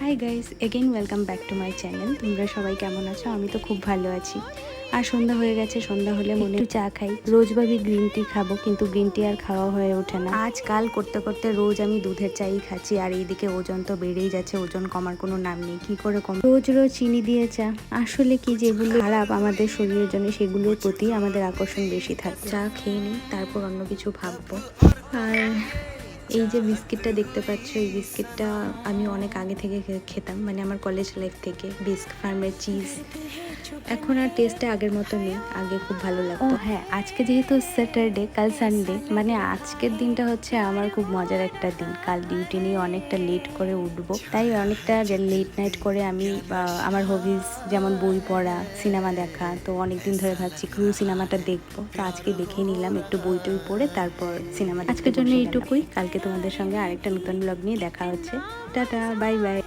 Hi guys, again welcome back to my channel. তোমরা সবাই কেমন আছো? আমি তো খুব ভালো আছি। আর সন্ধ্যা হয়ে গেছে, সন্ধ্যা হলে মনে একটু চা খাই। রোজ ভাবি গ্রিন টি খাবো, কিন্তু গ্রিন টি আর খাওয়া হয়ে ওঠে না। আজ কাল করতে করতে রোজ আমি দুধের চাই খাচ্ছি, আর এইদিকে ওজন তো বেড়েই যাচ্ছে। ওজন কমার কোনো নাম নেই, কি করে কম? রোজ রোজ চিনি দিয়ে চা, আসলে কি যেগুলো খারাপ আমাদের শরীরের জন্য সেগুলোর প্রতি আমাদের আকর্ষণ বেশি থাকে। চা খেয়ে নিই, তারপর অন্য কিছু ভাববো। আর এই যে বিস্কিটটা দেখতে পাচ্ছ, এই বিস্কিটটা আমি অনেক আগে থেকে খেতাম, মানে আমার কলেজ লাইফ থেকে। বিস্ক ফার্মের চিজ এখন আর টেস্টটা আগের মতো নেই, আগে খুব ভালো লাগতো। ও হ্যাঁ, আজকে যেহেতু স্যাটারডে, কাল সানডে, মানে আজকের দিনটা হচ্ছে আমার খুব মজার একটা দিন। কাল ডিউটি নিয়ে অনেকটা লেট করে উঠবো, তাই অনেকটা লেট নাইট করে আমি আমার হবিজ যেমন বই পড়া, সিনেমা দেখা, তো অনেকদিন ধরে ভাবছি ক্রু সিনেমাটা দেখবো। তো আজকে দেখে নিলাম, একটু বই টই পড়ে তারপর সিনেমা। আজকের জন্য এইটুকুই, কালকে তোমাদের সঙ্গে আরেকটা নতুন ব্লগ নিয়ে দেখা হচ্ছে। Tata, bye bye.